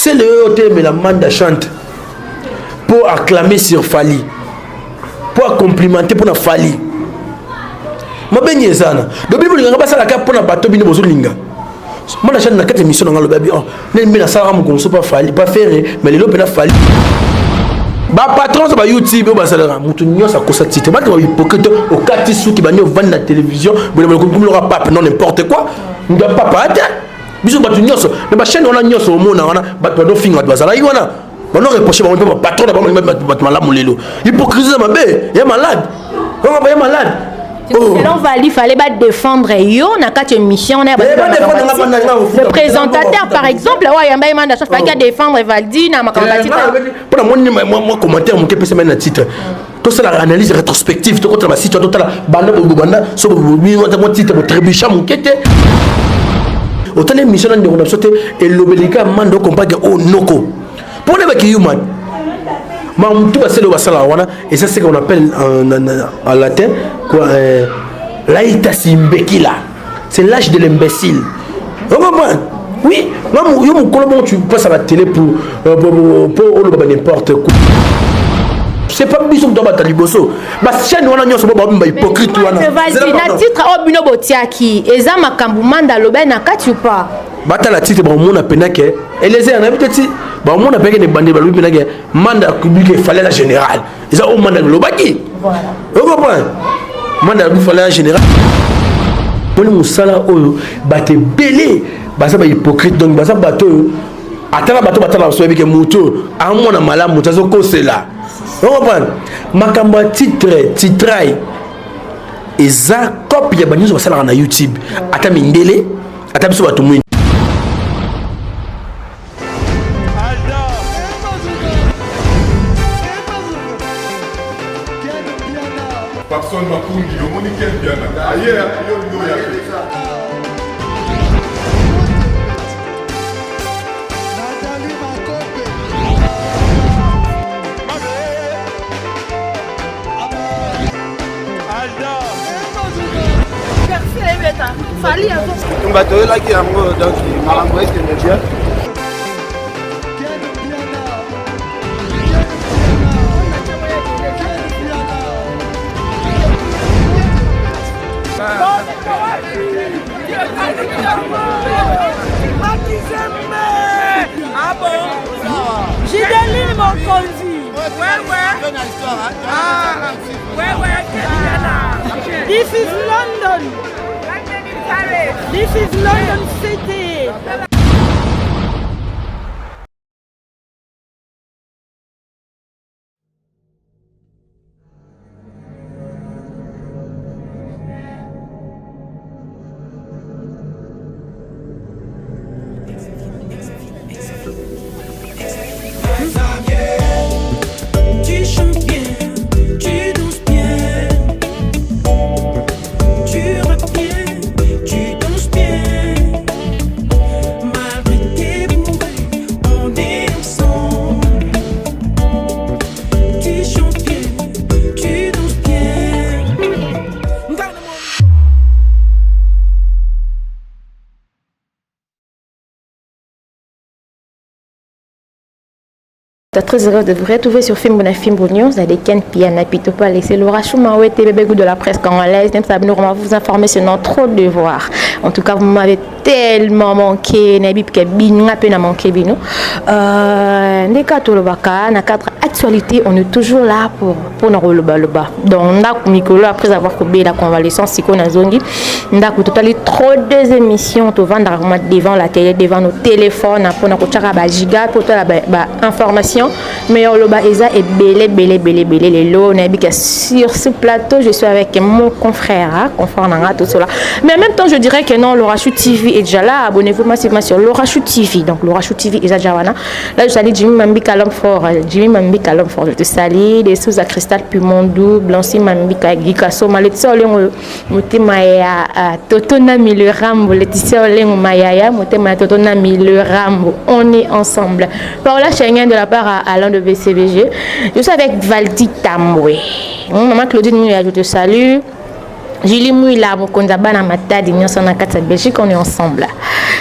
c'est le hôtel mais la manda chante pour acclamer sur Fali, pour complimenter pour la Fali. Ma benye zana. Donc bible nga ba sala ka pour na bato bino bozo linga. Moi la chaîne na 4 émissions dans le baby. Oh, mais na sala mo gonso pas Fali, pas faire mais les lopena Fali. Ba patron ça ba YouTube ba sala mutu nyosa ko sa titre. Ba to hypocrite au katisu ki ba ni vendre la télévision, bo le aura pas non n'importe quoi. Nga papa ata. Biso ba tu nyoso. Mais ba chaîne on a nyoso au monde na ba do finga ba sala iwana. On a reproché mon patron d'abord malamu lelo. Hypocrisie ma bé, il est malade. Comment pas malade? Selon Vali, il fallait défendre yo na quatre émissions. Le présentateur, par exemple, ouais, il fallait défendre Valdi na makamati. Pour moi commentaire mon quelque semaine titre. Tout ça l'analyse rétrospective, tout contre la situation, tout la banda banda, so mon titre trébuchant mon quête. Autant d'émissions on a sauté et l'obélica mando compagne au noko. Pour les qui humain. Et ça c'est ce qu'on appelle en latin quoi, c'est l'âge de l'imbécile. Oui, tu passes à la télé pour n'importe quoi. C'est pas bisou dans batali bosso. Ba chaîne wana nyoso ba ba hypocrite wana. Vas-y, na titre obino botiaki. Eza makambu manda lobe na kati ou pas. Bata la titre ba mona penake. Et les airs na biteti. Ba mona peke ne bande ba lui penake. Manda public il fallait la générale. Ils ont manda lobaki. Voilà. Vous comprenez? Manda il fallait la générale. Pour musala oyo ba te belé. Ba ça ba hypocrite donc ba ça bato. Atala bato batala so ebike muto. Amona malamu tazo ko c'est là. Vous comprenez? Makamba titraille et ça copie ya banyo basala na YouTube ata mindele ata biso bato mwini personne m'a conduit au monde quel bien ailleurs yo ya On va te là qui a donc malambo est que bien. Ah bon? J'ai donné mon conduit. Ouais. Ah, ouais. This is London. This is London City. Tu chantes bien, tu danses bien, tu rappes bien, tu danses bien. Malgré tes bourrées, on est ensemble. Tu chantes bien, tu danses bien. Très heureux de vous retrouver sur Film News. Vous avez Ken Piana Pitopa laisser Laura Choumaoué, bébé goût de la presse congolaise. Même ça, on va vous informer sur notre devoir. En tout cas, vous m'avez tellement manqué. Nabib Kabin, à peine à manquer Bino. Na cadre actualité, on est toujours là pour nous relever le bas. Donc, Nicolas, après avoir coupé la convalescence, c'est qu'on a zongi. On a totalement trop deux émissions devant la télé, devant nos téléphones, pour nous giga, pour la information. Mais on le eza est belé les lots sur ce plateau je suis avec mon confrère tout cela mais en même temps je dirais que non Laura Chou TV est déjà là abonnez-vous massivement sur Laura Chou TV donc Laura Chou TV est déjà là je salue Jimmy Mambika l'homme fort je te salue des sous à Cristal Pumondou Blancy Mambika Gikaso Maletso Lengo Motema ya Totona le Rambo Laetitia Lengo Mayaya Motema Totona le Rambo on est ensemble par la Schengen de la part à Alain de BCBG. Je suis avec Valdi Tamboué. Maman Claudine, je te salue. Julie Mouila, Mokondabana Matadi, Nyonso Nakata Belgique, on est ensemble là.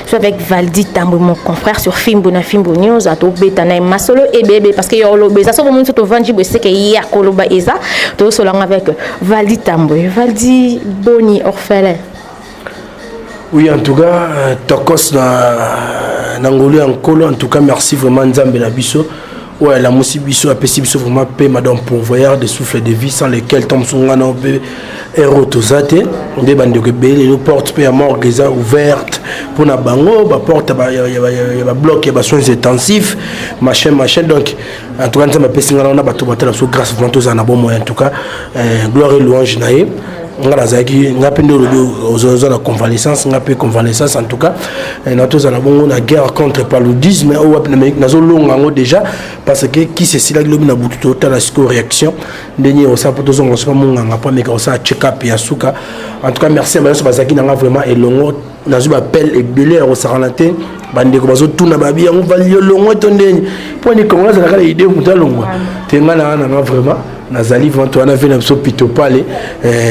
Je suis avec Valdi Tambo, mon confrère sur Fimbo na Fimbo News, à Tobetana Masolo et bébé, parce que Yolo Beza, ça va me faire vendre, je sais qu'il y a Koloba Eza, tout ça avec Valdi Tambo, Valdi Boni Orphelin. Oui, en tout cas, Tokos na Ngolo en Kolo, en tout cas, merci vraiment Nzambe na biso. Ouais, la moussi biso a pessi biso vraiment paix madame pourvoyeur des souffles de vie sans lesquels Tom Sungana peut héros tosate des bandes de belé les portes peut à morgue ouverte pour na bango ba porte ba ya bloc ya soins intensifs machin donc en tout cas ça m'a pessi ngana na bato batela so grâce vraiment tozana bon moyen en tout cas gloire et louange naé ngala zaki ngapendo aux la convalescence ngapé convalescence en tout cas na tozana bongo na guerre contre paludisme ou nazo longa déjà parce que qui c'est là globi na butu total la réaction dernier au sapo tozonga so monga ngapa mais ko ça check up ya suka en tout cas merci à so bazaki nanga vraiment elongo nazo appel et belé au saranaté bande ko bazo tuna babi on va longo tondeni pour ni comment ça la idée mutalongo tenga na vraiment nazali vraiment on a vu un peu pito parler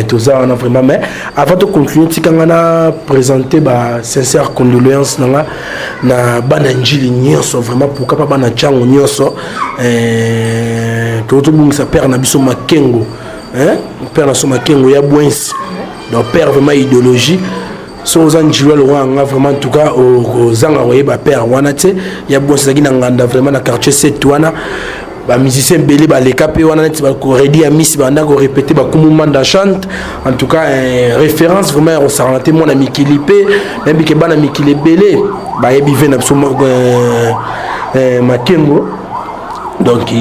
tout ça on a vraiment mais avant de conclure si quand on a présenté ba sincère condoléances na bananjili nyonso vraiment pourquoi pas bana chango nyonso tout monde ça perd na biso makengo perd na so makengo ya bwens donc perd vraiment idéologie so za njilwa lo nga vraiment en tout cas aux zanga oyeba père wana te ya bwens zaki na nganda vraiment na quartier 7 wana ba musicien belé ba les capé wana net ba ko redi amis ba ndako répéter ba kumumanda chante en tout cas référence vraiment au sarlanté mon ami Kilipé même que bana mikile belé ba yebi vena absolument makengo donc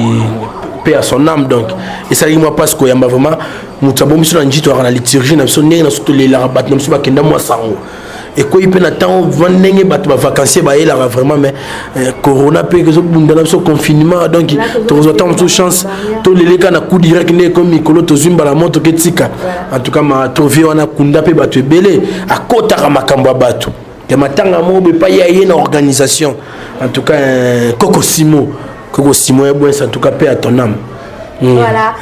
paix à son âme donc et ça moi parce que yamba vraiment mutabo miso na njito na liturgie na so ndenge na surtout les larabat na so ba kenda moi sango et quoi il peut attendre vendenge bat ba vacancier ba il a vraiment mais corona peut que so bunda na so confinement donc tu attends toute chance to les cas na coup direct né comme Mikolo to zumba la moto ketika en tout cas ma trouvé on a kunda pe ba te belé à kota ka makambo bato que matanga mo be pa ya une organisation en tout cas Coco Simo est bon en tout cas paix à ton âme. Voilà,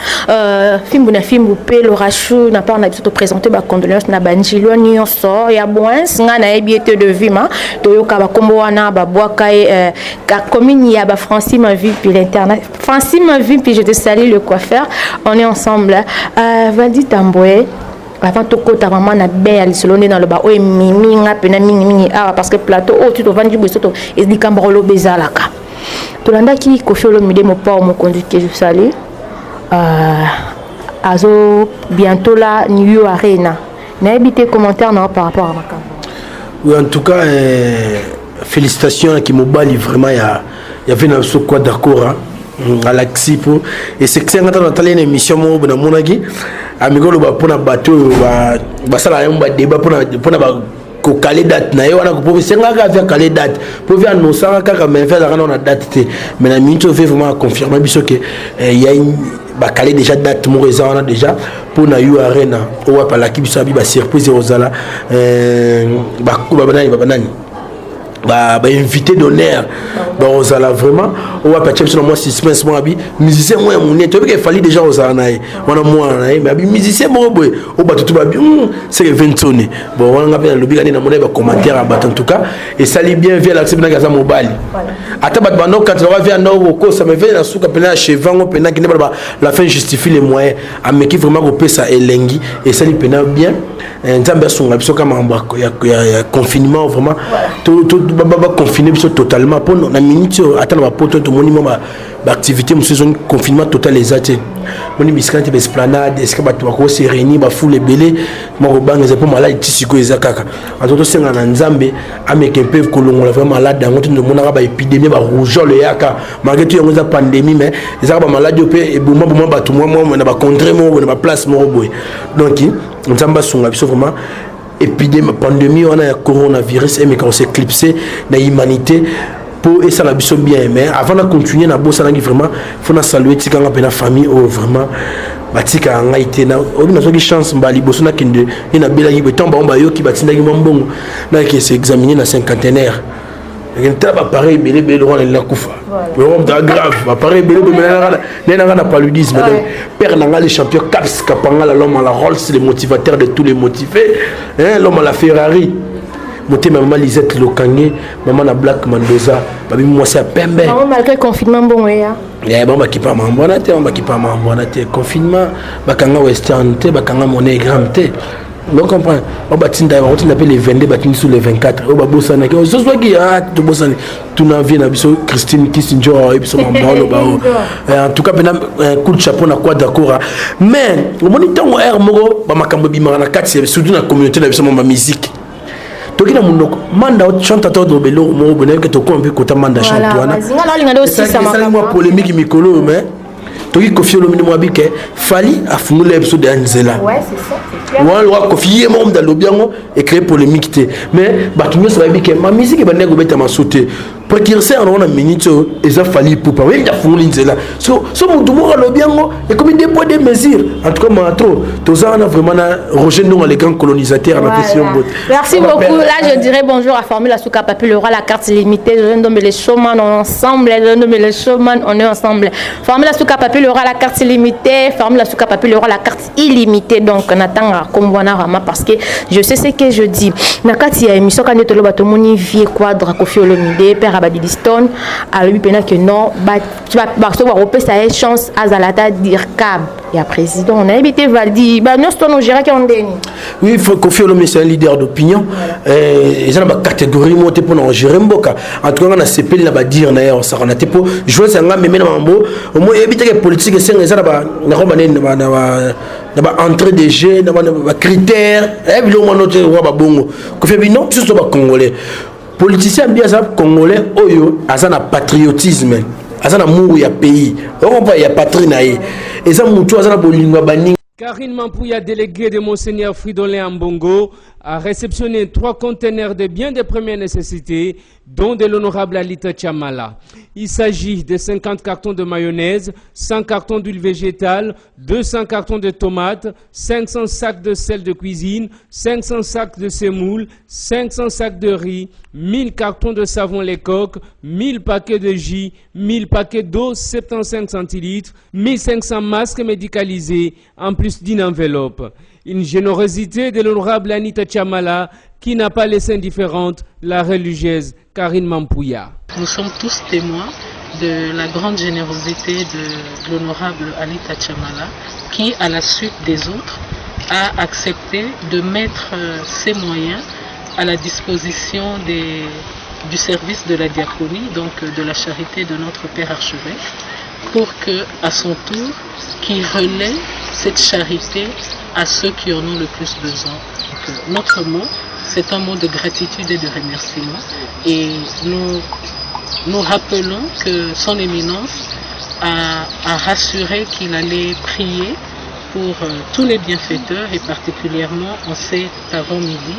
Fimbo na Fimbo pe le rachou n'a pas on a tout présenté ba condoléances na banjilo nyonso ya bwens nga na ebiete de vima to yoka ba kombo wana ba boaka ka commune ya ba Francine ma vie puis l'internet Francine ma vie puis je te salue le coiffeur on est ensemble Valdi Tamboué avant to kota maman na be ya lisolone dans le ba o mimi nga pena mingi parce que plateau o tu to vandi bosoto et di kambolo bezalaka to landa ki kofiolo mide mo pa mo conduit que je salue azo bientôt là New Arena n'a habité commentaire non par rapport à ma campagne. Oui en tout cas félicitations à Kimobali vraiment il y avait un quoi d'accord à l'Axipo et c'est que c'est quand on a une émission mo na monaki amigo lo ba pona bateau ba sala un débat pona ba ko kale date na yo wana ko povi senga ka faire kale date povi annoncer ka mais faire la on a date mais na minute fait vraiment confirmer biso que il y a une ba kale déjà date mo reza on a déjà pour na New Arena o wa pala ki biso bi ba surprise ozala ba banani ba invité d'honneur ba ozala vraiment o wa pa chepso moi suspense moi abi musicien moi mon net to que fallait déjà ozala nae wana moi nae mais abi musicien mo boy o ba tout ba bi c'est le 20 sonné bon on a bien le bigani na mon ba commentaire à en tout cas et ça lit bien via l'accepter na gaza mobile ata ba bando quand on va vers no ko ça me fait na souka pena chevango pena qui la fin justifie les moyens à me qui vraiment ko pesa elengi et ça lit pena bien nzambe songa biso kama ya confinement vraiment tout baba confiné biso totalement pour na minute attendre ba poto to monimo ba activité monsieur zone confinement total les até moni biskante be esplanade est-ce que ba to ko se réunir ba foule belé mo banga za pour malade tisiko ezakaka atoto senga na nzambe ameke peuvent kolongola vraiment malade dans tout le monde ba épidémie ba rougeole yaka malgré tout yango za pandémie mais ezaka ba malade pe e boma ba tout moi na ba contre mo na ba place mo boy donc nzamba songa biso vraiment épidémie pandémie on a coronavirus et mais quand on s'est éclipsé dans l'humanité pour et ça la biso bien mais avant de continuer na bossa na vraiment faut na saluer tikanga pe na famille ou vraiment batika ngaité na obi na soki chance mbali bosso na kinde ina bela yi betomba omba yo ki batinda ki mbongo na ki se examiner na cinquantenaire pareil, mais le roi est la koufa. Le roi est grave. Pareil, mais le roi n'a pas paludisme. Père n'a les champions Caps, Kapanga, l'homme à la Rolls, le motivateur de tous les motivés. L'homme à la Ferrari. Maman Lisette Lokangé, maman na Black Mendoza, babi moi c'est à Pembe. Maman malgré confinement bon ya. Maman qui pas mambonate, maman qui pas mambonate confinement, bakanga western te, bakanga monnaie gramme te. Donc comprend. On batinda on appelle les 22 batini sous les 24. On ba bosana ki so so ki to bosana tout na vie na biso Christine Kissinger et biso maman lo ba. En tout cas ben coup de chapeau na quoi d'accord. Mais au moniteur air moko ba makambo bimara na kati surtout na communauté na biso ma musique. Toki na munoko manda chantateur de belo mo bonne que to kombi kota manda chantoana. Voilà, il y a aussi ça ma polémique mikolo mais toki Koffi Olomide mo abike fali afungula episode de Nzela. Ouais, c'est ça, c'est clair. Moi le Koffi mo dans lobiango et créer polémique té mais batunyo ça va bike ma musique ba nego beta ma sauter précurseur on a minute et ça fali pour pas oui afungula Nzela. So mutu mo lobiango et comme des poids des mesures en tout cas ma trop to ça on a vraiment Roger Ndongo les grands colonisateurs en question. Merci beaucoup. Là je dirais bonjour à Formule Asuka Papi le roi la carte limitée, je nomme les showman ensemble, je nomme les showman on est ensemble. Formule Asuka Papi le roi la carte limitée, Formule Asuka Papi le roi la carte illimitée. Donc on attend à Kombwana Rama parce que je sais ce que je dis. Nakati ya émission quand tu le bateau moni vie quadra Koffi Olomide père Abadi Stone à lui pena que non tu vas recevoir au ça a chance à Zalata dire cab il y a président on a évité Valdi bah nous on gérer qui on déni. Oui, Koffi Olomide c'est un leader d'opinion et ils ont une catégorie monter pour nous gérer mboka. En tout cas on a CP là ba dire na on ça on a te pour jouer ça nga même mambo au moins éviter que politique c'est ça ba na romane na entrée des jeux na ba critères et puis on note roi ba bongo Koffi Olomide non tout ça ba congolais politicien bien ça congolais oyo azana patriotisme azana amour ya pays on pas ya patrie na et ça mutu azana bolingwa bani. Karine Mampouya, délégué de Monseigneur Fridolin Ambongo, a réceptionné 3 conteneurs de biens de première nécessité, dont de l'honorable Alita Chamala. Il s'agit de 50 cartons de mayonnaise, 100 cartons d'huile végétale, 200 cartons de tomates, 500 sacs de sel de cuisine, 500 sacs de semoule, 500 sacs de riz, 1000 cartons de savon Lecoq, 1000 paquets de jus, 1000 paquets d'eau 75 centilitres, 1500 masques médicalisés, en plus d'une enveloppe. Une générosité de l'honorable Anita Chamala qui n'a pas laissé indifférente la religieuse Karine Mampouya. Nous sommes tous témoins de la grande générosité de l'honorable Anita Chamala qui, à la suite des autres, a accepté de mettre ses moyens à la disposition du service de la diaconie, donc de la charité de notre Père Archevêque, pour que, à son tour, qu'il relaie cette charité à ceux qui en ont le plus besoin. Donc, notre mot, c'est un mot de gratitude et de remerciement. Et nous rappelons que son éminence a rassuré qu'il allait prier pour tous les bienfaiteurs et particulièrement en cet avant-midi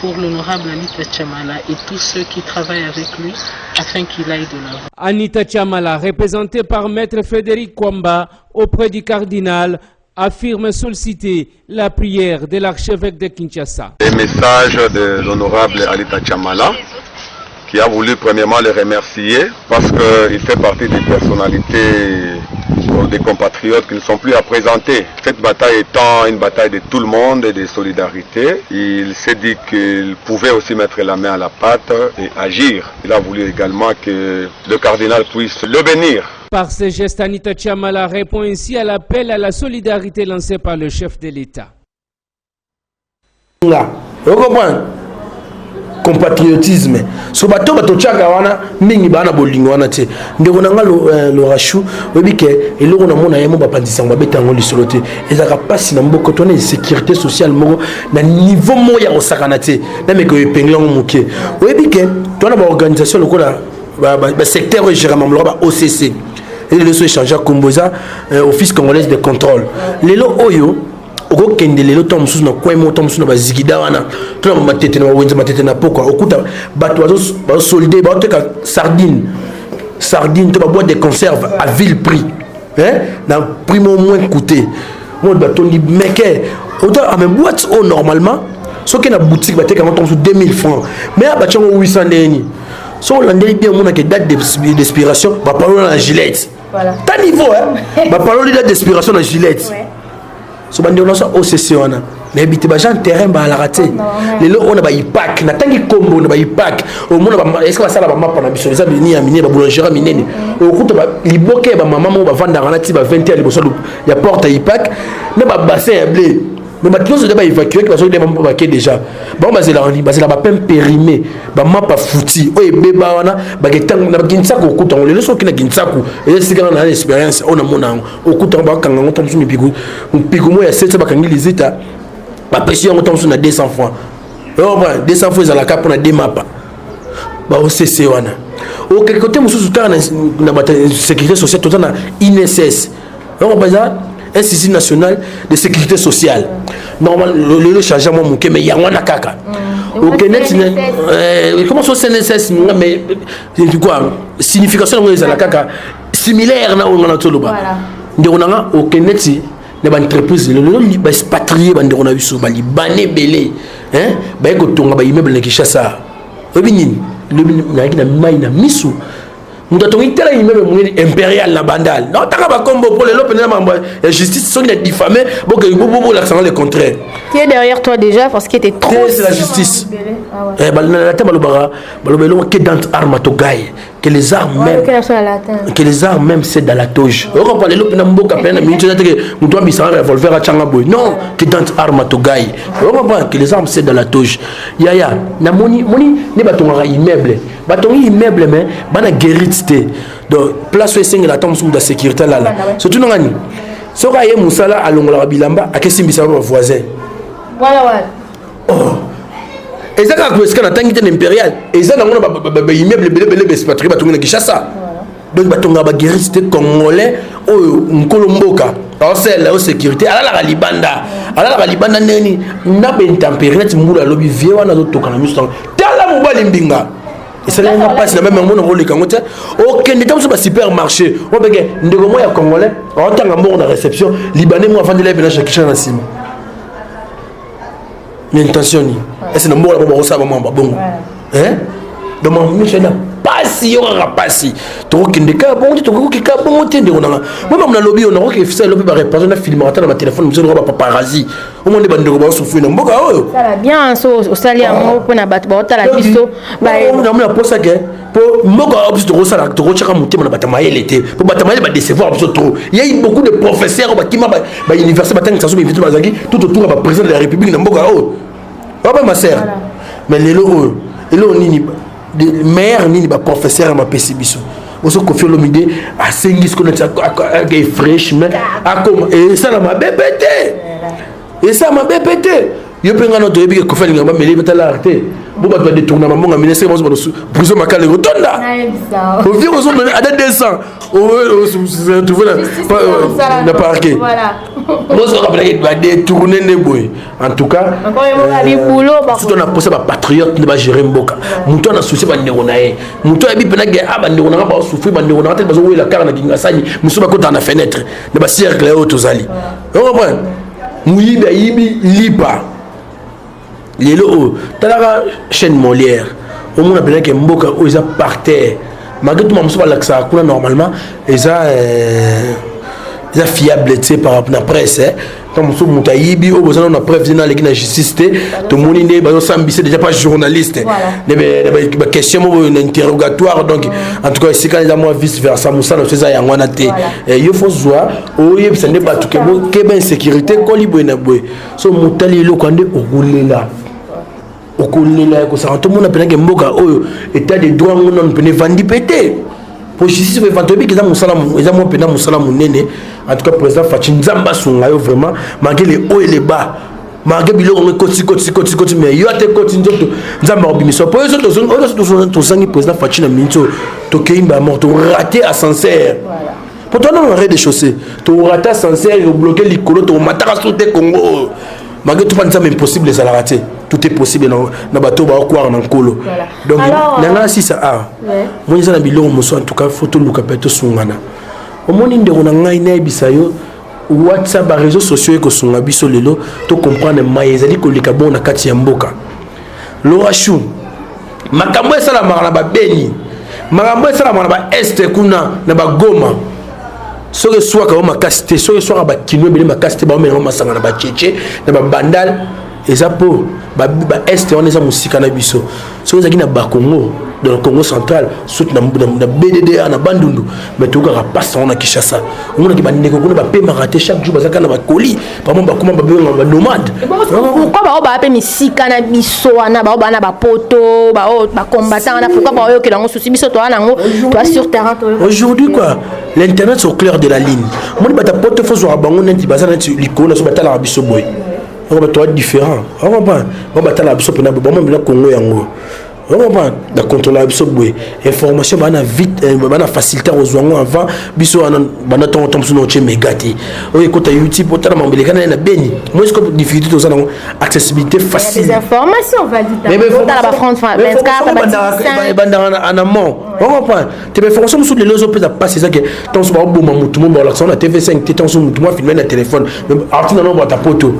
pour l'honorable Anita Chamala et tous ceux qui travaillent avec lui afin qu'il aille de l'avant. Anita Chamala, représentée par Maître Frédéric Kwamba auprès du cardinal, affirme solliciter la prière de l'archevêque de Kinshasa. Les messages de l'honorable Anita Chamala, qui a voulu premièrement le remercier parce qu'il fait partie des personnalités des compatriotes qui ne sont plus à présenter. Cette bataille étant une bataille de tout le monde et de solidarité, il s'est dit qu'il pouvait aussi mettre la main à la pâte et agir. Il a voulu également que le cardinal puisse le bénir. Par ce geste, Anita Chamala répond ainsi à l'appel à la solidarité lancé par le chef de l'État. Là, vous comprenez? Compatriotisme. So bato chaka wana mingi bana bolingo wana te. Ndeko nanga lo rashu webike eloko na mona yemo bapandisa ngabeta ngo lisolote. Ezaka pasi na mboko tona de sécurité sociale moko na niveau moya osakana te. Na meko epengla ngo muke. Webike tona ba organisation lokola ba secteur gérant ba OCC. Et le so échanger Komboza office congolais de contrôle. Lelo oyo okokende lelo to mususu na kwemo to mususu na bazigida wana to na matete na wenza matete na poko okuta bato bazo solder bateka sardine to ba boîte de conserve à vil prix na prix moins coûté mo bato ni meke autant à même boîte normalement ce qui na boutique bateka to mususu 2000 francs mais ba chango 800 ndeni Si on landait bien, on a des dates d'expiration, on va parler dans la Gillette. Voilà. T'as niveau, hein? On va parler des dates d'expiration dans la Gillette. Si on a OCC, on a. Mais habiter les gens terrain bah la raté les lots on a ba ipac na tangi combo on a ba ipac au monde est-ce que ça va map na biso les amis à miner ba boulangera minene au coup ba liboke ba maman ba vendre na ti ba 20 à liboso ya porte ipac na ba bassin à blé mais maintenant je dois évacuer parce que les mamans ba déjà bon ba zela on ba zela ba peine périmé ba map pas fouti o beba wana ba ketang na ginsa ko kuta on les leçons qui na ginsa ko et c'est quand on a l'expérience on a mon au kuta ba kanga on tombe sur mi pigo mo ya 7 ba kangi les états. La pression on tombe sur 200 francs. 200 francs à la cap pour la démapa. Bah au CC wana. Au quelque côté monsieur soutien na sécurité sociale tout na INSS. On va ça Institut national de sécurité sociale. Normal le changement mon mais ya wana kaka. Au Kenya comment ça CNSS mais quoi signification de la kaka similaire na on a toloba. Ndonanga au Kenya les entreprises les expatriés bandeko na biso ba libanais belé hein ba ko tonga ba immeuble na Kinshasa obinini le na mai na misu muta tongi tela immeuble moni impérial la bandal non taka ba kombo pour les lopena mambo la justice sont diffamés bon que bobo l'accent le contraire qui est derrière toi déjà parce qu'il était trop c'est la justice eh ba la table balobara balobelo que dans arme to gaille que les armes même c'est dans la toge on comprend les lopena mboka pena minute que muto bisara revolver a changa boy non que dans arme to gaille on comprend que les armes c'est dans la toge ya na moni ne batonga immeuble batongi immeuble mais bana guérite donc place où c'est la tombe sous la sécurité là surtout ngani soka ye musala alongola bilamba akesimbisa ba voisin voilà oh et ça quand est-ce qu'on a tangi de impérial et ça on a immeuble belé expatrié batonga na Kinshasa donc batonga ba guérite congolais o nkolomboka alors c'est la sécurité ala la libanda neni na ben températe mbula lobi vie wana zo tokana miso tala mobali mbinga et ça n'a pas si la même monde rôle quand OK n'était pas supermarché on peut que ndeko mo ya congolais en tant que mort na réception libanais mo avant de lever na chaque na sim l'intention ni et c'est le mot là pour ça bon hein donc moi je n'ai pas si on a pas si to kindeka bon to ko kika bon tende on a moi na lobby on a que ça lobby ba répondre na film na téléphone monsieur roba paparazzi au monde ba ndeko ba souffrir na mboka oyo ça va bien so sali amo pour na bato ba tala biso ba on a pour ça que pour mboka obs to ça to chaka mutima na batama yelete pour batama ba décevoir biso trop il y a eu beaucoup de professeurs ba kima ba université batanga ça so invité bazangi tout autour ba président de la république na mboka oyo ba ma sœur mais lelo nini maire nini ba professeur ma pesibiso oso Koffi Olomide a sengi ce qu'on a fraîche mais a comme et ça m'a bébé yo penga no toyebi ke Koffi Olomide mais il la arrêté bo ba détourner maman nga ministre mo prison makale rotonda au vieux oso à 200 on trouve na parquet voilà moi ça rappelle va détourner ne boy en tout cas tout on a posé ba patriote ne ba gérer mboka muto na souci ba ndeko na ye muto yebi pena ge aba ndeko na ba souffrir ba ndeko na te ba zo la car na kingasani muso ba kota na fenêtre ne ba cercle au tozali on comprend muyibi yibi lipa lelo talaka chaîne Molière au monde appelé que mboka o isa par terre malgré tout mamso ba laksa kuna normalement isa fiable tu sais par rapport à la presse comme so mutayibi o besoin na preuve dans la justice tout monde ne ba sambise déjà pas journaliste des questions un interrogatoire donc en tout cas c'est quand les moi vice versa musa na feza ya ngwana te il faut zoa o yeb ça ne pas tout que ben sécurité ko libo na boy so mutali lo kwande okulela ko ça tout le monde appelle que mboka oyo état de droit on peut vendre péter pour justice va tomber que ça musala ils ont pena musala munene en tout cas président Fachi Nzamba sunga yo vraiment malgré les hauts et les bas malgré bilo on koti mais yo ate koti nzoto Nzamba obimiso pour eux to sangi président Fachi na minto to keimba mort to raté à sincère pour toi non arrêt de chaussée to raté à sincère et bloquer l'icolo to matara sauter Congo malgré tout pas ça impossible les rater tout est possible na bateau ba quoi na nkolo donc nanga si ça a moi ça na biloko moso en tout cas photo luka peto sungana au moni ndeko na ngai na bisayo WhatsApp ba réseaux sociaux ko sunga biso lelo to comprendre mai ezali ko lika bon na kati ya mboka Laura Chou makambo esalamaka na babeni makambo esalamaka na baeste kuna na bagoma soki eswaka bao makasi te soki eswaka bakino ebele makasi te baomenango masanga na bacheche na babandal eza mpo baeste wana eza mosika na biso soki ezalaki na bakongo dans le Congo central surtout na BDDA na bandundu mais tokaka passe on a Kinshasa on a ki bandeko kuna ba paiement te chaque jour bazaka na ba colis par exemple bakoma ba benga ba nomade pourquoi ba pe misika na biso wana ba na ba poto ba combattant na pourquoi ba yo ke lango souci biso to wana ngo toi sur terrain aujourd'hui quoi l'internet c'est au clair de la ligne moi ba ta poto faut zo bango neti bazana likona so batala ba biso boy on va toi différent on va pas on batala biso pena ba mo na Congo yango on va da contrôler biso boy information bana vite bana facilité aux wango avant biso bana ton sur notre mégati o écoute YouTube otala mambeleka na beni moi est-ce que difficulté aux ana accessibilité facile des informations valide otala ba France 24 banda en amont on va pas tes informations sur les réseaux peut passer ça que ton so ba boma mutu mo ba la TV5 te ton so mutu mo filmer na téléphone artina no ba ta poto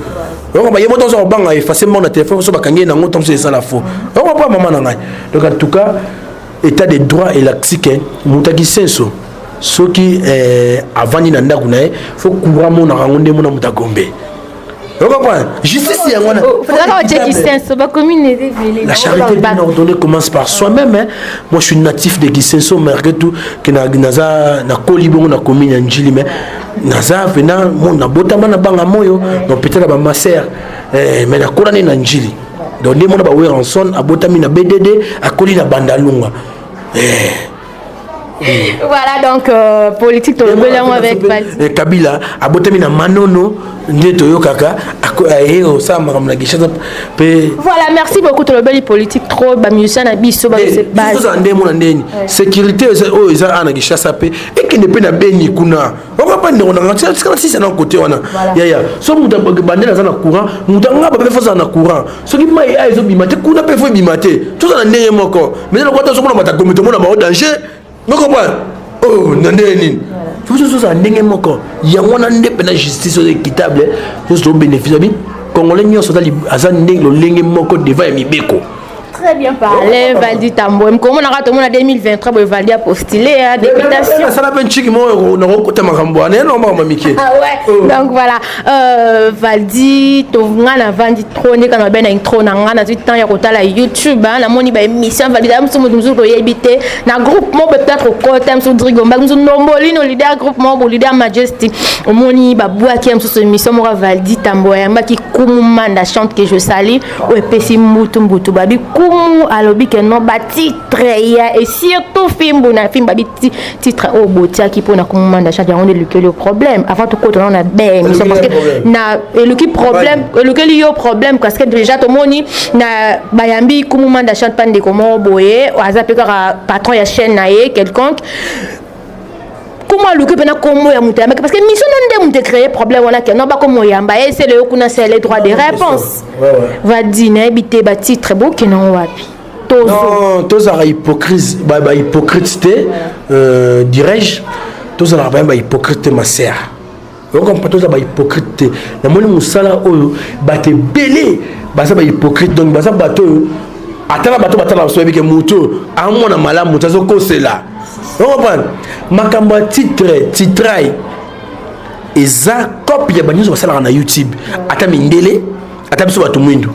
on va y monter sur banc effacer mon téléphone so ba kangi na ngo ton so ça la faux on va pas maman na. Donc en tout cas, état de droit et laxique, moutaki senso. Ce qui avant ni nanda kunae, faut couvrir mon arangonde mon mutagombe. Vous comprenez? Justice y a un. La charité bien ordonnée commence par soi-même. Moi, je suis natif de Gisenso, malgré tout que na kolibongo na commune Njili, mais naza venant mon na botama na banga moyo, donc peut-être ma sœur, mais na korane na Njili. Donc les gens qui ont son abotami na BDD akoli na bandalunga. Voilà donc politique tolobelamo avec Kabila abotami na manono ndeto yokaka ayo ça makamna gishasa pe. Voilà, merci beaucoup tolobeli politique trop ba musicien na biso ba se base. Tout ande mona ndeni. Sécurité o eza ana gishasa pe et qui ne peut na beni kuna. On va pas ndongo na si c'est na côté wana. Ya so muta bandela za na courant, muta ngaba pe foza na courant. So ki mai aizo bimate kuna pe fo bimate. Tout ça na ndenge moko. Mais na kwata so mona mata komito mona ba danger. Non comprends? Oh, nandeni. Tout ça ndenge moko. Ya wana ndepe na justice équitable. Tout ça bénéfice bi. Congolais nyonso tali azan ndenge lo lenge moko devant mibeko. Très bien parlé, Valdi Tamboy. Comment on a raté en 2023 pour Valdi a postulé à députation. Ça n'a pas de moi on a recoté ma ramboine non maman Mickey. Ah ouais. Donc voilà, Valdi to ngana vandi trône quand on a ben un trône ngana tout temps ya kota la YouTube na moni ba émission Valdi am so muzu ko yebité na groupement peut-être au côté am so Drigomba muzu nomboli no leader groupement bo leader Majesty au moni ba boaki am so émission mo Valdi Tamboy maki kumanda chante que je salue o epesi mutu mbutu babi alobi que non ba titre et surtout film na film babi titre au botia qui pour na commande d'achat on est le problème avant tout côté on a ben parce que na le problème le problème parce que déjà tout moni na bayambi commande d'achat pas de comment boyer azape ka patron ya chaîne naé quelconque comment le que pena comment ya muta parce que mission non de créer problème on a que non pas comment yamba et c'est le kuna c'est les droits de réponse va dîner bité ba titre beau qui non wapi non tous a hypocrite ba hypocrite dirais-je tous a ba hypocrite ma sœur donc pas tous a ba hypocrite na moni musala oyo ba te belé ba ça ba hypocrite donc ba ça bato atala bato batala so ebike muto amona malamu tazo kosela. On comprend. Makambo titraille. Eza copie ya banyo basala na YouTube. Ata mindele, ata biso bato mwindu.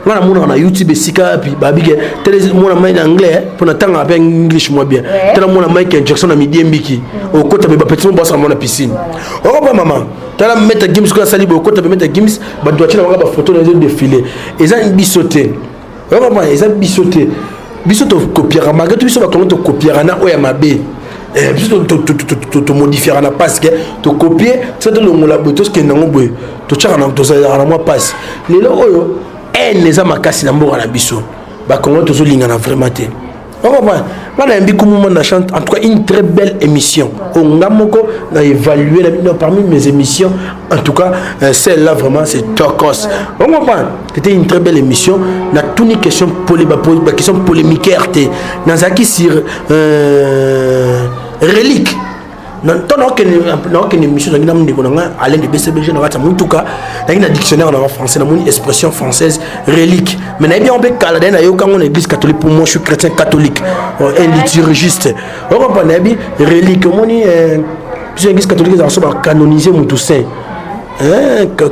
Ngana mona na YouTube esika pi babike tele mona mai na anglais pour na tanga avec English moi bien. Tele mona Michael Jackson na midi mbiki. Au kota be petit mo bossa mona piscine. On comprend maman. Tala mettre Gims ko sali bo kota be mettre Gims ba doit tela ba photo na défilé. Eza bisoté. On comprend, eza bisoté. Biso to copiera malgré tout biso ba comment to copiera na oya mabe biso to modifier na parce que to copier c'est le ngola botos ke nango boy to tchaka na to za na moi passe lelo oyo les amakasi na mboka na biso ba comment to zo linga na vraiment te on va voilà un biku moment na chante en tout cas une très belle émission on a moko na évaluer parmi mes émissions en tout cas celle-là vraiment c'est Tokos on comprend c'était une très belle émission na toute une question polémique RT nazaki sur relique non que émission dans une émission Alain de BCBG dans la mutuka dans un dictionnaire en français dans une expression française relique mais n'a bien on peut caler dans yo quand on église catholique pour moi je suis chrétien catholique un liturgiste on comprend bien relique mon puis l'église catholique ça va canoniser mutu saint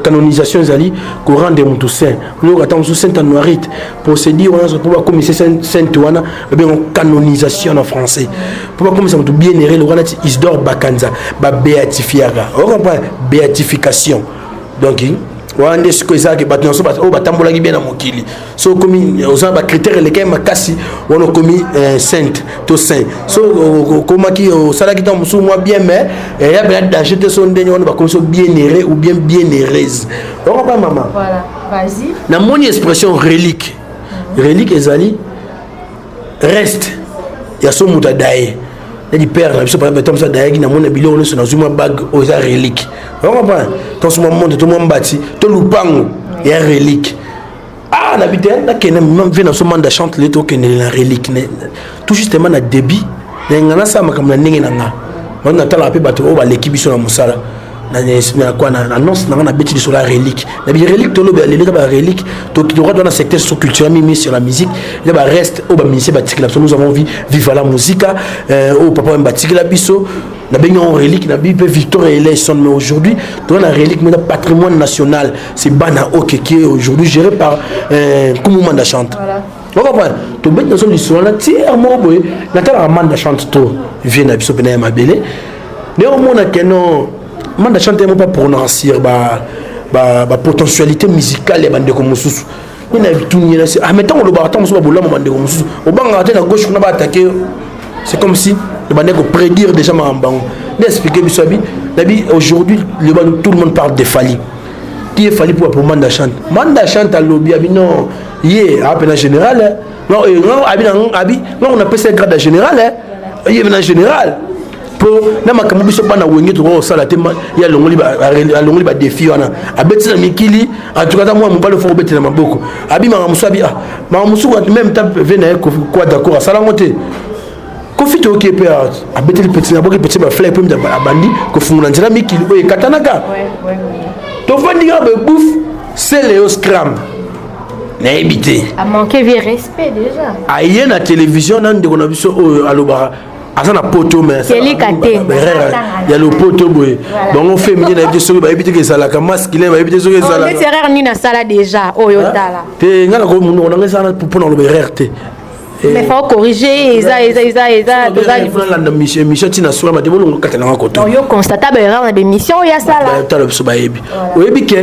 canonisation zali courant de mutu saint nous attendons sous saint noirite pour se dire on pour commencer saint wana bien canonisation en français pour commencer mutu bien éré le wana Isidore Bakanza ba béatifiera on comprend béatification donc wande ce que ça que batons so batambola ki bien na mokili so comme aux ba critères les kema kasi on commis sainte to saint so comment qui sala ki tombe sous moi bien mais il y a bien d'acheter son dernier on va comme ça bien éré ou bien éreuse on comprend maman voilà vas-y na mon expression relique ezali reste ya so muta dae di père na biso par exemple ça dae ki na mon bilo on na zuma bag aux relique on comprend ton ce moment de tout le monde bâti tout lupango et un relique ah n'habite là que même vient dans ce monde de chante les trucs la relique tout justement na débit ngana ça ma comme na ndenge nanga on a tala pe bato o ba l'équipe sur la musala na quoi na annonce na bêtise sur la relique la relique to le ba relique to qui doit dans le secteur culturel mis sur la musique il ba reste au ba ministère batikila nous avons vu vivre la musique au papa batikila biso la baignon relique na bible Victor et Eleison mais aujourd'hui dans la relique mais le patrimoine national c'est Bana Ok qui est aujourd'hui géré par Koumoumanda Chante on comprend to bet dans son histoire là tiers mo boy na tala Manda Chante to vient na biso pena ma belé néanmoins na keno Manda Chante mo pas prononcer ba potentialité musicale ya bande ko mususu ni na bituni na ah mais tant on le baraton so ba bola mo bande ko mususu o banga te na gauche na ba attaquer c'est comme si le bandit peut prédire déjà ma bango d'expliquer bisabi nabi aujourd'hui tout le monde parle de Fally qui est Fally pour Manda Chante à lobby abi non yé appel général non abi non on appelle ça grade général yé maintenant général pour na makambo biso bana wenge to sala te ya longoli ba défi wana abeti na mikili en tout cas moi mobalo fo beti na maboko abi ma musabi ah ma musu même temps venir quoi d'accord sala ngote Kofi to occupé à bêter le petit na petit ba fleur pour bandi ko fungula nzela mikili oye katanaka to fandi ga be bouf c'est Léo Scram na éviter a manqué de respect déjà aïe na télévision nan de ko na biso aloba azana poto mais il y a le poto boy bon on fait mine na biso ba éviter que ça la masculin ba éviter que ça la on est erreur ni na sala déjà oyo tala te ngala ko mun on ngala sana pour na le RRT mais faut corriger ils la mission tina sur ma débolo katana koto yo constatable erreur na émission ya sala tala biso ba yebi oyebi ke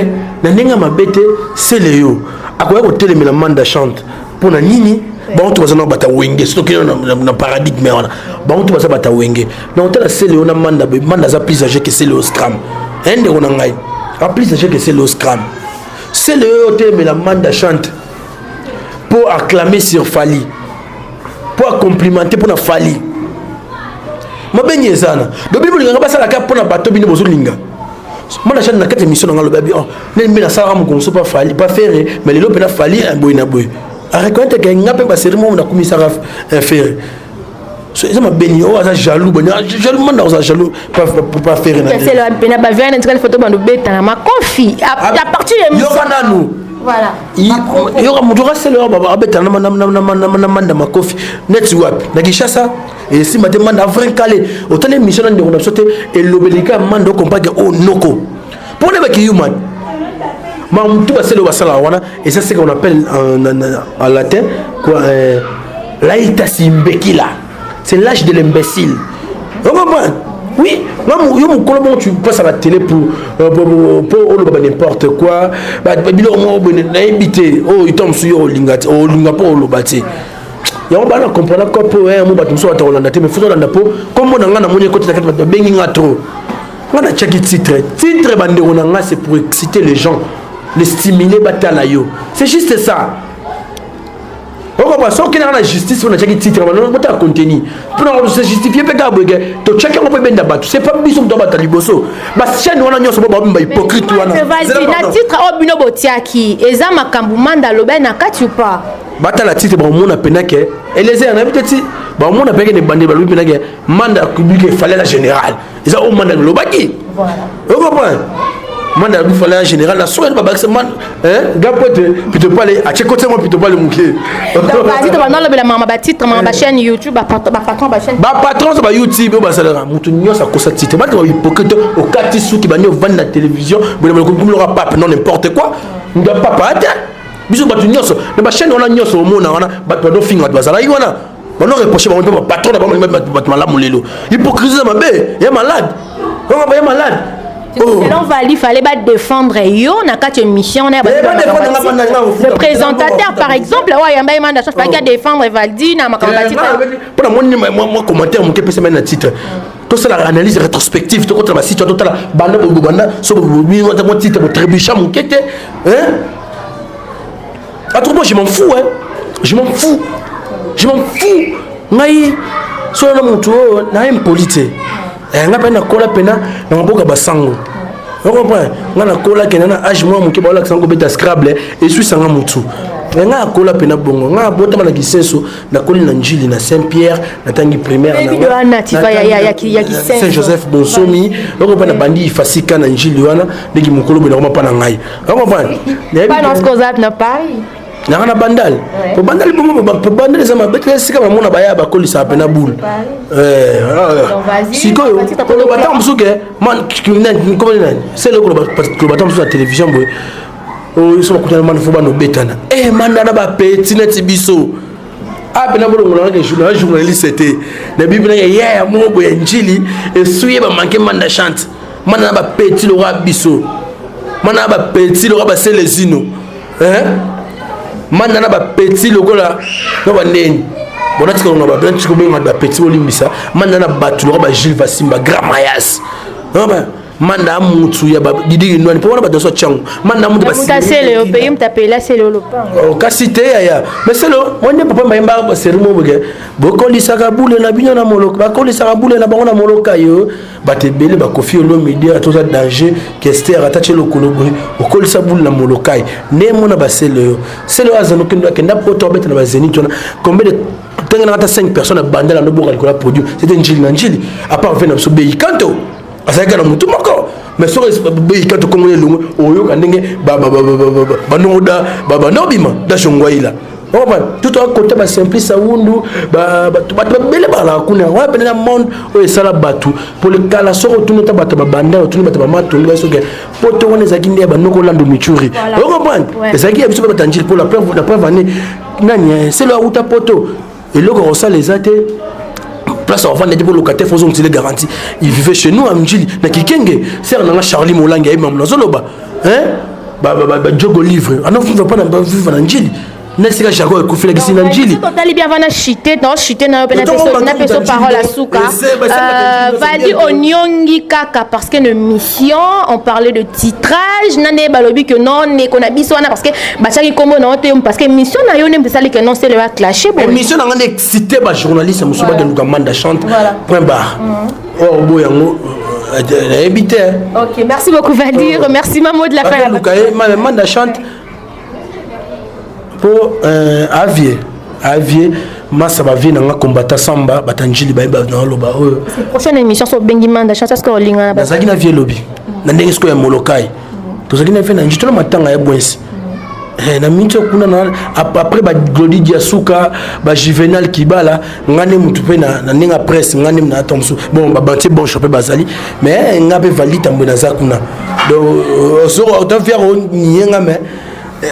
na ninga mabete c'est Léo akoya ko telemela Manda Chante pour na nini bon tu vas na bata wenge surtout que na paradigme wana bon tu vas bata wenge donc tala c'est Léo na Manda za plus âgé que c'est Léo Scram ende ko na ngai a plus âgé que c'est Léo Scram c'est Léo telemela Manda Chante pour acclamer sur Fally pour complimenter pour na Fally mabenye sana do bible nganga basala ka pour na bato bino bozolinga Manda Chante na kati émission ngalo babi oh nene na sala mugonso pas Fally pas faire mais le lope na Fally un boy na boy a reconnaître que ngape ba serment na commissaire faire c'est ma benye oh ça jaloux bon jaloux Manda ça jaloux pas faire na c'est le pena ba vient entrer photo bando beta na ma confi à partir de yo kana nous voilà yo ka mutu c'est le baba abeta na Manda makofi net wap na Kishasa et si matin Manda vrai calé autant les missions de on a sauté et l'obélika Manda compagnie au noko pour les qui human tout c'est le basala wana et ça c'est qu'on appelle en latin quoi laïta simbekila c'est l'âge de l'imbécile on comprend oui yo mon colombo tu passes à la télé pour n'importe quoi bilo mo na invité oh il tombe sur yo linga po lo bati ya on va comprendre quoi pour mo batu so atolanda te mais faut dans po comme on nga na monye côté de bengi nga trop on a checké titre bande on nga c'est pour exciter les gens les stimuler batala yo c'est juste ça. On va passer au la justice on a checké titre on va contenu pour se justifier pe ka boge to checker on peut benda batu c'est pas biso do batali boso bas chaîne on a nyoso ba ba hypocrite wana vas-y na titre obino botiaki eza makambu Manda loba na kati ou pas bata la titre bon mon appena que et les airs n'habite ti bon mon appena que bandé balu pena que mandat public il fallait la générale ils ont mandat le baki voilà vous comprenez mandat il fallait la générale la soirée baba c'est man hein gars pote plutôt pas aller à check côté moi plutôt pas le mouquet donc vas-y tu vas dans le maman ba titre maman ba chaîne YouTube ba patron ba chaîne ba patron ça ba YouTube ba ça là mutu nyosa kosa titre ba tu hypocrite au katisu qui ba nyo vendre la télévision bon comme l'aura pas non n'importe quoi on doit pas pas biso batu nyoso na ba chaîne wana nyoso omona wana batu do finga bazala yi wana bano reprocher ba patron na ba malamu lelo hypocrisie mabe ya malade comment ba ya malade selon Vali il fallait pas défendre yo na quatre mission na le présentateur par exemple ouais yamba imanda ça fallait défendre Valdi na makamba titre pour moi commentaire mon pesa na titre tout ça la analyse rétrospective tout contre la situation tout la banda so mo titre mo trébuchant mon kete hein. À tout moment, je m'en fous, hein. Je m'en fous. Ngai, sur le monto, na impolité. Nga pena kola pena, na mboka basango. Vous comprenez? Nga na kola kenana âge moi mon keba la sango beta scrabble et suis sanga mutu. Nga kola pena bongo. Nga bota na kisenso na koli na njili na Saint-Pierre, na tangi primaire na Saint Joseph Bonsomi. Vous comprenez bandi fasika na njili wana ndeki mukolo bena koma pa na ngai. Vous comprenez? Pas dans ce qu'on a na Paris. Na bandal po bandal po bandal za mabete sika ba mona baya ba kolisa pena boule sikoyo ko bata msuke man comment c'est le ko bata msuke la télévision boy o so ko tana man fo ba no betana man na ba petit net biso pena bolo ngona ke journaliste c'était na bibi na ya mo boy njili e suye ba manke manda chante man na ba petit le roi biso man na ba petit le roi ba Célestino man na ba petit lokola no ba ndeni bona tika ngaba blanc ko benga ba petit olimbisa man na batu lo ba Gilles Vasimba Grand Mayas no ba man na mutu ya ba didi no ni pour ba doso changu man na mutu ba c'est le pays m'tapé là c'est le lopin o kasite ya mais c'est le on ne peut pas mba ba sermo boge bokoli saka boule na bino na moloko ba koli saka boule na bango na moloka yo ba te belé ba kofi lo media tout ça danger kester atache lo kolobri bokoli sa boule na moloka ne mona ba c'est le azano kenda poto beta na ba zeni tona combien de temps na ata 5 personnes bandela no boka likola produit c'était njili à part venir so beyi kanto asaka na mutu moko mais so beyi kanto comme le longo oyo kandenge ba noda ba nobima da shongwaila tout à côté ba simplice awundu ba bele ba la kuna wa pena monde o esala batu pour le kala so retourner ta bata ba banda retourner bata ba matonga so ke poto wana zakinde ba noko lando michuri o comprendre ezaki ya biso ba tanjil pour la preuve année nani c'est le outa poto et là on ça les até place on vend des locataires faisons une garantie il vivait chez nous à Mjili na Kikenge c'est on a Charlie Molanga et même Zoloba ba jogo livre non on va pas vivre na Mjili Nesika jago ekufila kisina njili. Totali bien vana chité na peso parole à souka. Vali onyongi kaka parce que nos missions on parlait de titrage nane balobi que non ne kona biswana parce que bachaki kombo na ote parce que mission na yo ne pesali que non c'est le clasher bon. Mission na ngane excité ba journaliste musuba de Lukamanda chante point barre. Oh boyango OK, merci beaucoup Vali, remerciement mot de la fin. Lukamanda chante pour avier massa ba vie na combattant samba batanjili ba na loba prochaine émission sur Bengimanda chance est-ce que linga na zaki na vie lobby na ndenge sko ya molokai to zaki na vie na njito na matanga ya bwensi na mincho kuna na après ba Glody Diasuka ba Juvenal Kibala ngane mutu pe na ninga presse ngane na tomsu bon ba banté bon chopé bazali mais ngabe valita mbona za kuna donc so autant faire nyenga mais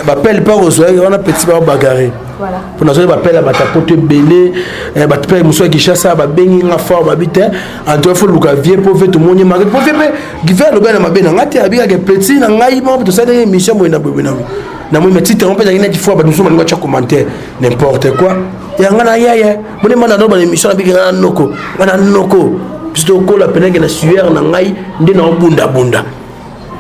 bapelle pas aux oreilles on a petit ba bagarre voilà pour nous bapelle ba tapote belé ba tpé muso ki chassa ba bengi nga fort ba bité en tout faut luka vie pour faire tout monde market pour faire giver le bana mabena ngati abika ke petit na ngai mo to ça des émission mo na bobena na mo metite on peut dire fois ba nous sommes ngwa cha commentaire n'importe quoi ya ngana yaya mo ne manda no ba émission na bika noko ngana noko plutôt ko la penenge na sueur na ngai ndi na bunda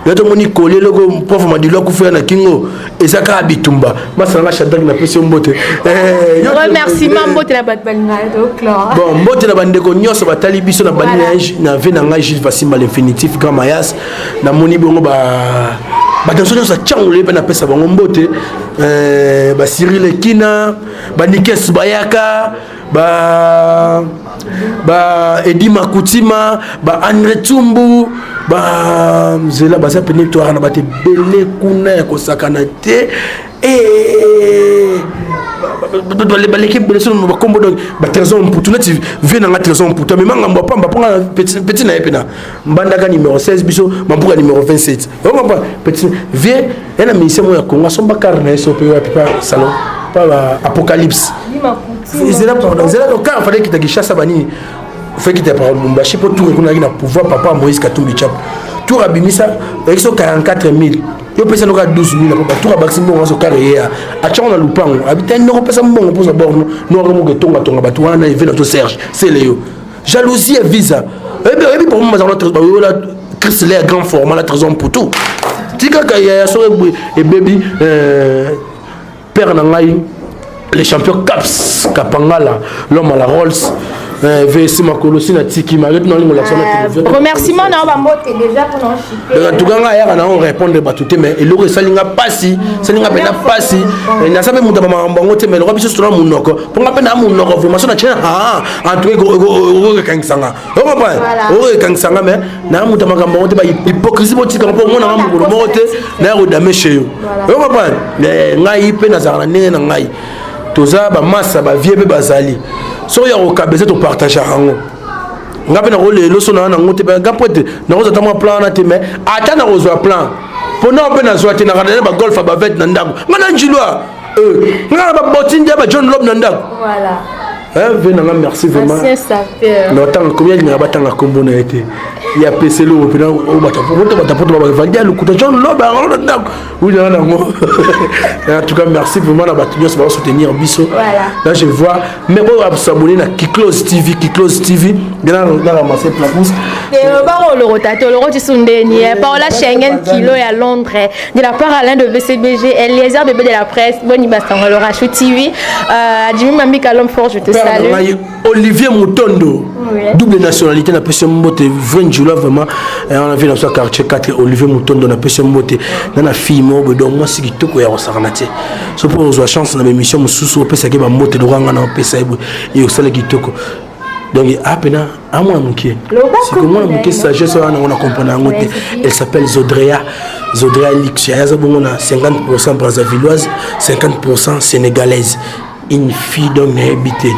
yato moni kolé loko prof madilo ku faire na kingo ezaka bitumba masanga shadak na pesi mbote remerciement mbote na batbalina to clair bon mbote na bandeko nyoso batali biso na bani na ve na ngai Gilles Vasimba l'infinitif Grand Mayas na moni bongo ba badanso nyonso atiangolo ye mpe napesa bango mbote Cyril Ekina Nikes Bayaka Edi Makutima Andre Tumbu Zela baza pene to ana bate bele kuna ya kosakana te l'équipe de son combo de trésor pour tu viens dans la trésor pour toi mais manga pamba pour petit na epena mbandaka numéro 16 biso mambuka numéro 27 on va petit viens et la mission ya Congo son bakar na so pe pa salon pas apocalypse c'est là pardon c'est là donc quand fallait qu'il te gishasa banini fait qu'il te par Lumbashi pour tout qu'on a na pouvoir papa Moïse Katumbi Chap tout abimisa avec son 44000 yo pesa noka 12000 na tout abakisi mbongo so carrière acha na lupango habita no pesa mbongo pour borno no remo ke tonga batu wana evela to Serge c'est Léo jalousie et visa et pour moi dans la Chrysler grand format la trésor pour tout tika kaya so et baby père na ngai les champions Caps Kapangala l'homme à la Rolls VC Makolosi na tiki maret non lingo l'action na télévision remerciement na ba moté déjà pour nous chipper en tout cas ya na on répondre batute mais et le salinga pasi salinga pena pasi na sabe muta ba mambango te mais le biso sona munoko pour nga pena munoko formation na chena en tout cas go kangsanga on va pas kangsanga mais na muta makambango te ba hypocrisie botika pour mona nga mukolo mote na ro dame chez yo on va pas ngai pe na zana nene na ngai toza ba massa ba vie be bazali so ya okabeza to partager hango ngape na role lo sona na ngote ba gapote na roza tamwa plan na te mais ata na rozwa plan pona pe na zwate na kadele ba golf ba vet na ndako ngana njilwa ngana ba botinde ba John Lob na ndako voilà venanga merci vraiment c'est ça peur no tanga combien ni abatanga kombo na été ya PC lo pe na o batapoto ba vandi alukuta John Lob na ndako oui na ngo en tout cas merci vraiment na batunyo se ba soutenir biso là je vois mais on s'abonner na Kiklos TV gana ramasser plakous le rotateur le rotisundeni Paola Schengen kilo à Londres de la part Alain de VCBG Eliezer bébé de la presse Boni Bastanga le Rachou TV Jimmy Mambika l'homme fort je te salue Olivier Mutondo double nationalité na pese mbote vraiment on a vu dans ce quartier 4 Olivier Mutondo na pese mbote na fille mo donc moi c'est kitoko ya osaranaté so pour nous chance na émission mususu opesa ke ba mbote do ranga na opesa et au sala kitoko donc apena amwa mukie c'est comment mukie sagesse on a compris en ngote elle s'appelle Zodrea Lixia ya zabongo na 50% brazzavilloise 50% sénégalaise une fille donc habité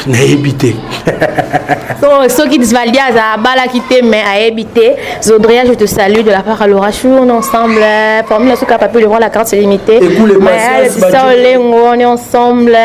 na habité ceux qui disent Valdia à bala quitté mais à habiter Zodria je te salue de la part à Laura Chou on est ensemble parmi la souka papier devant la carte c'est limité mais ça on est ensemble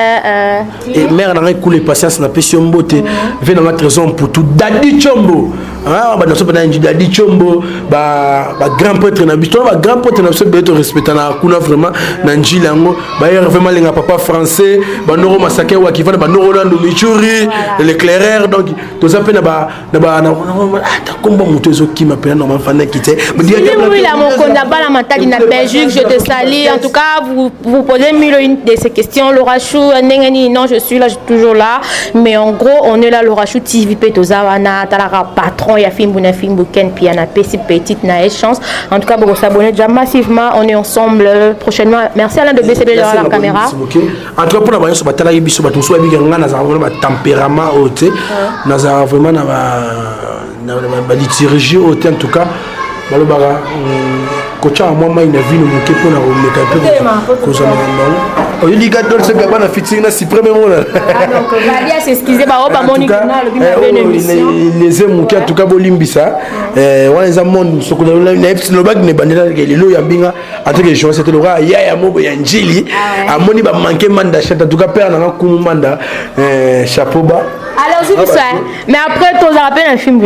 et mère n'a écoulé patience na passion beauté vient dans notre raison pour tout Daddy Chombo ba na so ba Daddy Chombo ba grand prêtre na biso ba grand prêtre na so beto respecter na kuna vraiment na njilango ba vraiment les papa français ba noro masake wa ki va ba noro Rolando Michuri l'éclaireur donc tout ça pe na ba ta kombo muto zo ki m'appelle normalement fana kité oui la mon konda ba la mentali na Belgique je te salue en tout cas vous posez une de ces questions Laura Chou nengani non je suis là je suis toujours là mais en gros on est là Laura Chou TV pe to za wana talara patron ya fimbu na fimbu ken puis na petite na chance en tout cas pour s'abonner déjà massivement on est ensemble prochainement merci Alain de BCB dans la caméra en tout cas pour la voyance batala biso bato so abi ngana za vraiment tempérament haute naza vraiment na ba liturgie haute en tout cas balobara kocha moi mai na vino moke pour na remeka peu ko za mama o liga dol se gaba na fitting na si premier mot là donc Valia s'excuser ba o ba monique na le bima bene émission les moke en tout cas bolimbisa wana za monde soko na fitting no bag ne bandela ke lelo ya binga en tout cas je c'était le roi ya mobo ya njili amoni ba manquer manda chata en tout cas père na kumu manda chapeau bas. Alors, s'il vous plaît. Mais après, tu as rappelé un film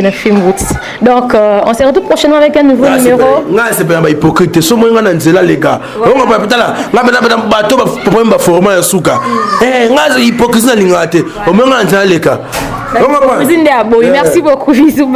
route. Donc, on se retrouve prochainement avec un nouveau numéro. Non, c'est pas hypocrite. C'est moi qui suis là, les gars. On va pas là. On va pas bateau pour me former un souka. Eh, on hypocrite. On va pas les gars. Merci beaucoup. Bisous.